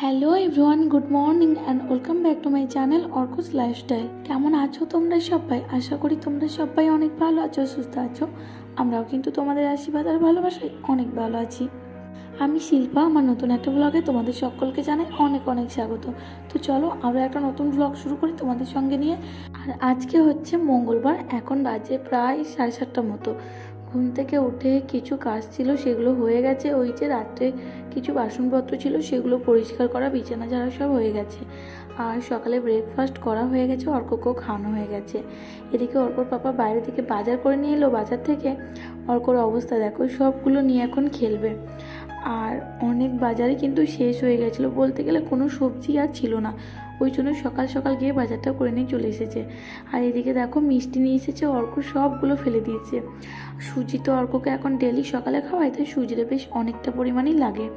Hello everyone, good morning and welcome back to my channel অর্কুস lifestyle. কেমন আছো তোমরা সবাই? আশা করি তোমরা সবাই অনেক ভালো আছো, সুস্থ আছো। আমরাও কিন্তু তোমাদের আশীর্বাদ আর ভালোবাসায় অনেক ভালো আছি। আমি শিল্পা, আমার নতুন একটা ব্লগে তোমাদের সকলকে জানাই অনেক অনেক স্বাগত। তো চলো আমরা একটা নতুন ব্লগ শুরু করি তোমাদের সঙ্গে নিয়ে। আর আজকে হচ্ছে মঙ্গলবার, এখন বাজে প্রায় 7:30টার মতো। ঘুম থেকে উঠে কিছু কাজ ছিল সেগুলো হয়ে গেছে। ওই যে রাত্রে কিছু বাসনপত্র ছিল সেগুলো পরিষ্কার করা, বিছানা ঝাড়া সব হয়ে গেছে। আর সকালে ব্রেকফাস্ট করা হয়ে গেছে, অর্ককেও খাওয়ানো হয়ে গেছে। এদিকে অর্কর পাপা বাইরে থেকে বাজার করে নিয়ে এলো। বাজার থেকে অর্কর অবস্থা দেখো, সবগুলো নিয়ে এখন খেলবে। আর অনেক বাজারে কিন্তু শেষ হয়ে গেছিলো, বলতে গেলে কোনো সবজি আর ছিল না। ওই জন্য সকাল সকাল গিয়ে বাজারটা করে নিয়ে চলে এসেছে। আর এদিকে দেখো মিষ্টি নিয়ে এসেছে, অর্ক সবগুলো ফেলে দিয়েছে। সুজি তো অর্ককে এখন ডেলি সকালে খাওয়ায়, তাই সুজিটা বেশ অনেকটা পরিমাণেই লাগে।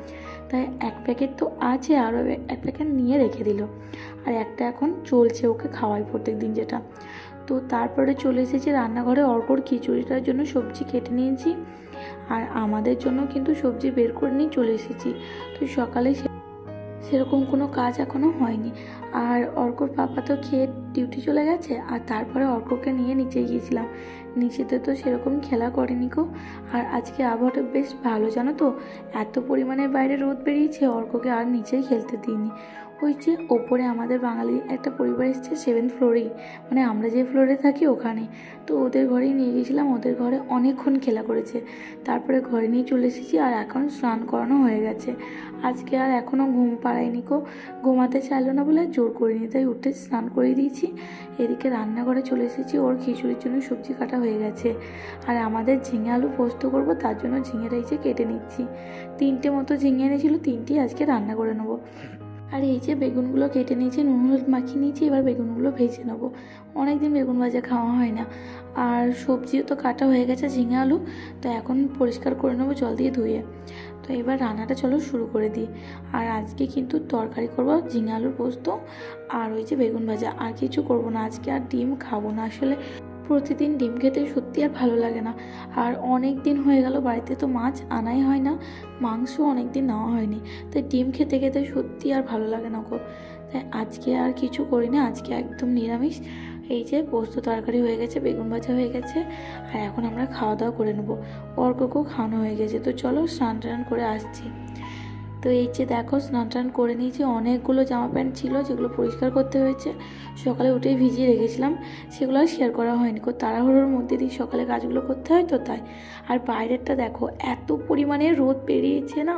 তাই এক প্যাকেট তো আছে, আরও এক প্যাকেট নিয়ে রেখে দিল। আর একটা এখন চলছে, ওকে খাওয়াই প্রত্যেক দিন যেটা। তো তারপরে চলে এসেছে রান্নাঘরে। অর্কর খিচুড়িটার জন্য সবজি কেটে নিয়েছি, আর আমাদের জন্য কিন্তু সবজি বের করে নিয়ে চলে এসেছি। তো সকালে সেরকম কোনো কাজ এখনও হয়নি। আর অর্কর পাপা তো খেয়ে ডিউটি চলে গেছে। আর তারপরে অর্ককে নিয়ে নিচে গিয়েছিলাম। নিচেতে তো সেরকম খেলা করেনি কো। আর আজকে আবহাওয়াটা বেশ ভালো, জানো তো, এত পরিমাণে বাইরে রোদ বেরিয়েছে, অর্ককে আর নিচেই খেলতে দিইনি। ওই যে ওপরে আমাদের বাঙালি একটা পরিবার এসেছে 7th ফ্লোরেই, মানে আমরা যে ফ্লোরে থাকি ওখানে। তো ওদের ঘরেই নিয়ে গেছিলাম, ওদের ঘরে অনেকক্ষণ খেলা করেছে। তারপরে ঘরে নিয়ে চলে এসেছি। আর এখন স্নান করানো হয়ে গেছে। আজকে আর এখনও ঘুম পাড়ায়নি কো, ঘুমাতে চাইলো না বলে জোর করিনি, তাই উঠে স্নান করে দিয়েছি। এদিকে রান্নাঘরে চলে এসেছি, ওর খিচুড়ির জন্য সবজি কাটা হয়ে গেছে। আর আমাদের ঝিঙে আলু পোস্ত করবো, তার জন্য ঝিঙেটা এই যে কেটে নিচ্ছি। 3টে মতো ঝিঙে এনেছিল, 3টেই আজকে রান্না করে নেবো। আর এই যে বেগুনগুলো কেটে নিয়েছি, নুন হলুদ মাখিয়ে নিয়েছি, এবার বেগুনগুলো ভেজে নেবো। অনেকদিন বেগুন ভাজা খাওয়া হয় না। আর সবজিও তো কাটা হয়ে গেছে, ঝিঙে আলু, তো এখন পরিষ্কার করে নেবো জল দিয়ে ধুয়ে। তো এবার রান্নাটা চলো শুরু করে দিই। আর আজকে কিন্তু তরকারি করবো ঝিঙে আলুর পোস্ত আর ওই যে বেগুন ভাজা, আর কিছু করবো না আজকে। আর ডিম খাবো না, আসলে প্রতিদিন ডিম খেতে সত্যি আর ভালো লাগে না। আর অনেক দিন হয়ে গেল বাড়িতে তো মাছ আনাই হয় না, মাংস অনেক দিন নেওয়া হয়নি। তাই ডিম খেতে খেতে সত্যি আর ভালো লাগে না গো। তাই আজকে আর কিছু করি না, আজকে একদম নিরামিষ। এই যে পোস্ত তরকারি হয়ে গেছে, বেগুন ভাজা হয়ে গেছে, আর এখন আমরা খাওয়া দাওয়া করে নেবো। অর্ককেও খাওয়ানো হয়ে গেছে। তো চলো স্নান টান করে আসছি। তো এই যে দেখো স্নান টান করে নিয়েছি। অনেকগুলো জামা প্যান্ট ছিল যেগুলো পরিষ্কার করতে হয়েছে, সকালে উঠেই ভিজিয়ে রেখেছিলাম, সেগুলো আর শেয়ার করা হয়নি। তাড়াহুড়োর মধ্যে দিয়ে সকালে কাজগুলো করতে হয় তো তাই। আর বাইরেরটা দেখো এত পরিমাণে রোদ বেরিয়েছে না,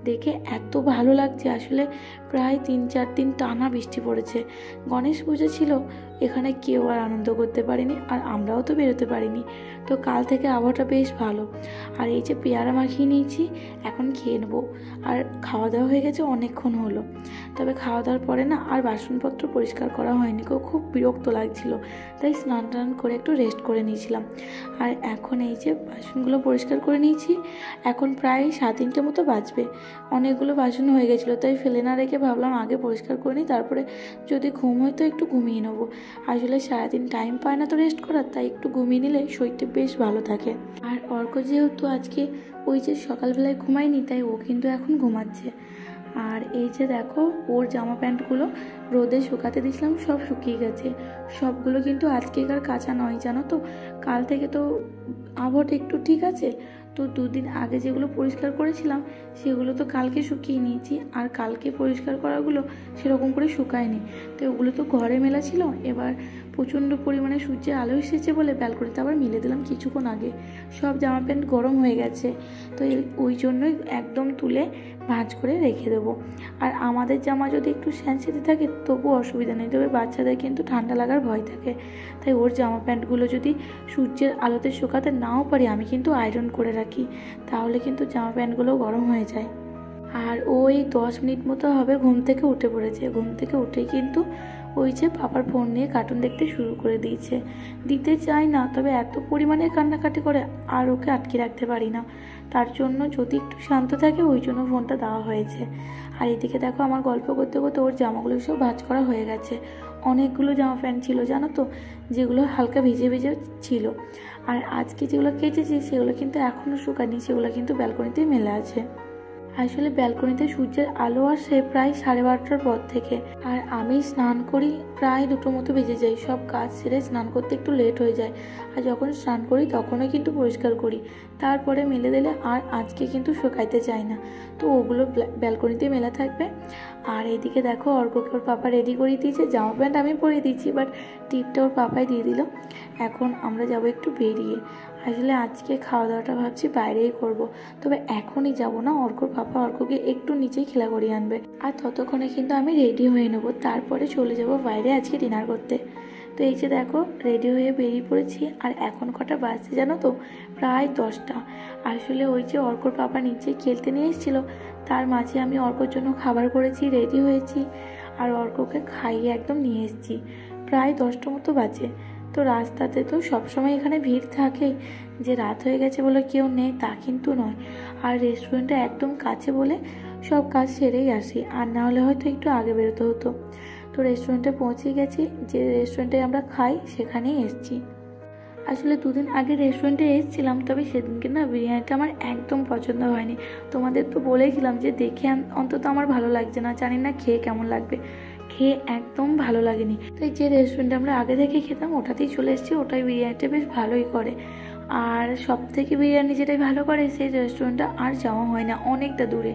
দেখে এত ভালো লাগছে। আসলে প্রায় 3-4 দিন টানা বৃষ্টি পড়েছে। গণেশ পুজো ছিল, এখানে কেউ আর আনন্দ করতে পারিনি, আর আমরাও তো বেরোতে পারিনি। তো কাল থেকে আবহাওয়াটা বেশ ভালো। আর এই যে পেয়ারা মাখিয়ে নিয়েছি, এখন খেয়ে নেবো। আর খাওয়া দাওয়া হয়ে গেছে অনেকক্ষণ হলো। তবে খাওয়া দাওয়ার পরে না আর বাসনপত্র পরিষ্কার করা হয়নি, খুব বিরক্ত লাগছিল, তাই স্নান টান করে একটু রেস্ট করে নিয়েছিলাম। আর এখন এই যে বাসনগুলো পরিষ্কার করে নিয়েছি, এখন প্রায় 3:30 মতো বাজবে। অনেকগুলো বাসন হয়ে গেছিলো, তাই ফেলে না রেখে ভাবলাম আগে পরিষ্কার করে নিই, তারপরে যদি ঘুম হয়তো একটু ঘুমিয়ে নেবো। আসলে সারাদিন টাইম পায় না তো রেস্ট করার, তাই একটু ঘুমিয়ে নিলে শরীরটা বেশ ভালো থাকে। আর অর্ক যেহেতু আজকে ওই যে সকালবেলায় ঘুমায়নি, তাই ও কিন্তু এখন ঘুমাচ্ছে। আর এই যে দেখো ওর জামা প্যান্টগুলো রোদে শুকাতে দিয়েছিলাম, সব শুকিয়ে গেছে। সবগুলো কিন্তু আজকেকার কাঁচা নয়, জানো তো। কাল থেকে তো আবহাওয়াটা একটু ঠিক আছে, তো 2 দিন আগে যেগুলো পরিষ্কার করেছিলাম সেগুলো তো কালকে শুকিয়ে নিয়েছি। আর কালকে পরিষ্কার করাগুলো সেরকম করে শুকায়নি, তো ওগুলো তো ঘরে মেলা ছিল। এবার প্রচণ্ড পরিমাণে সূর্যের আলো এসেছে বলে ব্যালকনিতে আবার মেলে দিলাম কিছুক্ষণ আগে। সব জামা প্যান্ট গরম হয়ে গেছে, তো ওই জন্যই একদম তুলে ভাঁজ করে রেখে দেবো। আর আমাদের জামা যদি একটু স্যাঁতস্যাঁতে থাকে তবু অসুবিধা নেই, তবে বাচ্চাদের কিন্তু ঠান্ডা লাগার ভয় থাকে। তাই ওর জামা প্যান্টগুলো যদি সূর্যের আলোতে শুকাতে নাও পারি, আমি কিন্তু আয়রন করে রাখি, তাহলে কিন্তু জামা প্যান্টগুলো গরম হয়ে যায়। আর ওই 10 মিনিট মতো হবে ঘুম থেকে উঠে পড়েছে। ঘুম থেকে উঠেই কিন্তু ওই যে পাপার ফোন নিয়ে কার্টুন দেখতে শুরু করে দিয়েছে। দিতে চাই না, তবে এত পরিমাণে কান্নাকাটি করে আর ওকে আটকে রাখতে পারি না। তার জন্য যদি একটু শান্ত থাকে ওই জন্য ফোনটা দেওয়া হয়েছে। আর এদিকে দেখো আমার গল্প করতে করতে ওর জামাগুলো সব ভাঁজ করা হয়ে গেছে। অনেকগুলো জামা প্যান্ট ছিল জানো তো, যেগুলো হালকা ভিজে ভিজে ছিল। আর আজকে যেগুলো কেচেছি সেগুলো কিন্তু এখনও শুকায়নি, সেগুলো কিন্তু ব্যালকনিতেই মেলে আছে। আসলে ব্যালকনিতে সূর্যের আলো আসে প্রায় 12:30টার পর থেকে, আর আমি স্নান করি প্রায় 2টো মতো বেজে যায়। সব কাজ সেরে স্নান করতে একটু লেট হয়ে যায়, আর যখন স্নান করি তখনও কিন্তু পরিষ্কার করি, তারপরে মেলে দিলে আর আজকে কিন্তু শুকাইতে চাই না, তো ওগুলো ব্যালকনিতে মেলা থাকবে। আর এইদিকে দেখো অর্ককে ওর পাপা রেডি করিয়ে দিয়েছে, জামা প্যান্ট আমি পরিয়ে দিচ্ছি, বাট টিপটা ওর পাপাই দিয়ে দিল। এখন আমরা যাব একটু বেরিয়ে। আসলে আজকে খাওয়া দাওয়াটা ভাবছি বাইরেই করব, তবে এখনই যাব না, অর্কর পাপা অর্ককে একটু নিচেই খেলা করিয়ে আনবে, আর ততক্ষণে কিন্তু আমি রেডি হয়ে নেব, তারপরে চলে যাব বাইরে আজকে ডিনার করতে। তো এই যে দেখো রেডি হয়ে বেরিয়ে পড়েছি, আর এখন কটা বাজছে জানো তো, প্রায় 10টা। আসলে ওই যে অর্কর পাপা নিচে খেলতে নিয়ে এসেছিলো, তার মাঝে আমি অর্কর জন্য খাবার করেছি, রেডি হয়েছি, আর অর্ককে খাইয়ে একদম নিয়ে এসেছি। প্রায় 10টা মতো বাজে। তো রাস্তাতে তো সবসময় এখানে ভিড় থাকেই, যে রাত হয়ে গেছে বলে কেউ নেই তা কিন্তু নয়, আর রেস্টুরেন্টটা একদম কাছে বলে সব কাজ সেরেই আসি, আর না হলে হয়তো একটু আগে বেরোতে হতো। তো রেস্টুরেন্টে পৌঁছে গেছি, যে রেস্টুরেন্টে আমরা খাই সেখানেই এসেছি। আসলে 2 দিন আগে রেস্টুরেন্টে এসেছিলাম, তবে সেদিনকে না বিরিয়ানিটা আমার একদম পছন্দ হয়নি। তোমাদের তো বলেছিলাম যে দেখে অন্তত আমার ভালো লাগছে না, জানি না খেয়ে কেমন লাগবে। খেয়ে একদম ভালো লাগেনি, তাই যে রেস্টুরেন্টে আমরা আগে থেকে খেতাম ওটাতেই চলে এসেছি, ওটাই বিরিয়ানিটা বেশ ভালোই করে। আর সব থেকে বিরিয়ানি যেটাই ভালো করে সেই রেস্টুরেন্টটা আর যাওয়া হয় না, অনেকটা দূরে,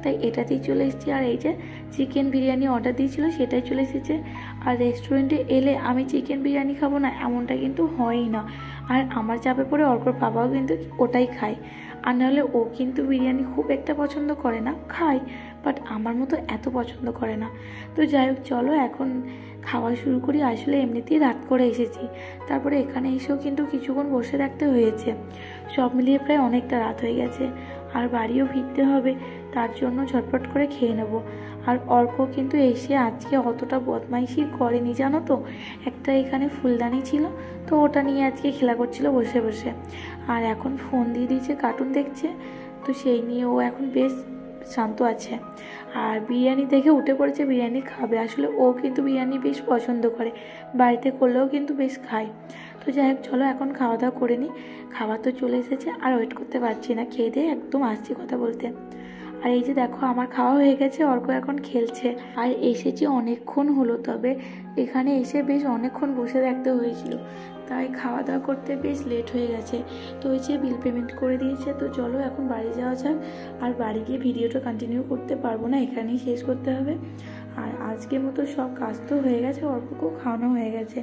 তাই এটাতেই চলে এসেছি। আর এই যে চিকেন বিরিয়ানি অর্ডার দিয়েছিল সেটাই চলে এসেছে। আর রেস্টুরেন্টে এলে আমি চিকেন বিরিয়ানি খাবো না এমনটা কিন্তু হয়ই না, আর আমার চাপে পড়ে অর্কর বাবাও কিন্তু ওটাই খায়। আর নাহলে ও কিন্তু বিরিয়ানি খুব একটা পছন্দ করে না, খায় বাট আমার মতো এত পছন্দ করে না। তো যাই হোক চলো এখন খাওয়া শুরু করি। আসলে এমনিতেই রাত করে এসেছি, তারপরে এখানে এসেও কিন্তু কিছুক্ষণ বসে থাকতে হয়েছে, সব মিলিয়ে প্রায় অনেকটা রাত হয়ে গেছে, আর বাড়িও ফিরতে হবে, তার জন্য ঝটপট করে খেয়ে নেব। আর অর্ক কিন্তু এসে আজকে অতটা বদমাইশি করেনি জানো তো, একটা এখানে ফুলদানি ছিল তো ওটা নিয়ে আজকে খেলা করছিল বসে বসে, আর এখন ফোন দিয়ে দিয়েছে, কার্টুন দেখছে, তো সেই নিয়ে ও এখন বেশ শান্ত আছে। আর বিরিয়ানি দেখে উঠে পড়েছে, বিরিয়ানি খাবে। আসলে ও কিন্তু বিরিয়ানি বেশ পছন্দ করে, বাড়িতে করলেও কিন্তু বেশ খায়। তো যাই হোক চলো এখন খাওয়া দাওয়া করে নিই, খাবার তো চলে এসেছে, আর ওয়েট করতে পারছি না, খেয়ে দিয়ে একদম আসছি কথা বলতে। আর এই যে দেখো আমার খাওয়া হয়ে গেছে, অর্ক এখন খেলছে। আর এসেছি অনেকক্ষণ হলো, তবে এখানে এসে বেশ অনেকক্ষণ বসে থাকতে হয়েছিল, তাই খাওয়া দাওয়া করতে বেশ লেট হয়ে গেছে। তো ওই যে বিল পেমেন্ট করে দিয়েছে, তো চলো এখন বাড়ি যাওয়া যাক। আর বাড়ি গিয়ে ভিডিওটা কন্টিনিউ করতে পারবো না, এখানেই শেষ করতে হবে। আর আজকের মতো সব কাজ তো হয়ে গেছে, অর্ককেও খাওয়ানো হয়ে গেছে,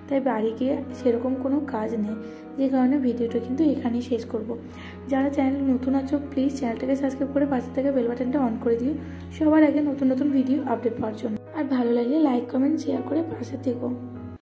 তাই বাড়ি গিয়ে সেরকম কোনো কাজ নেই, যে কারণে ভিডিওটা কিন্তু এখানেই শেষ করব। যারা চ্যানেল নতুন আছো প্লিজ চ্যানেলটাকে সাবস্ক্রাইব করে পাশে থেকে বেল বাটনটা অন করে দিও, সবার আগে নতুন নতুন ভিডিও আপডেট পাওয়ার জন্য। আর ভালো লাগলে লাইক কমেন্ট শেয়ার করে পাশে থেকো।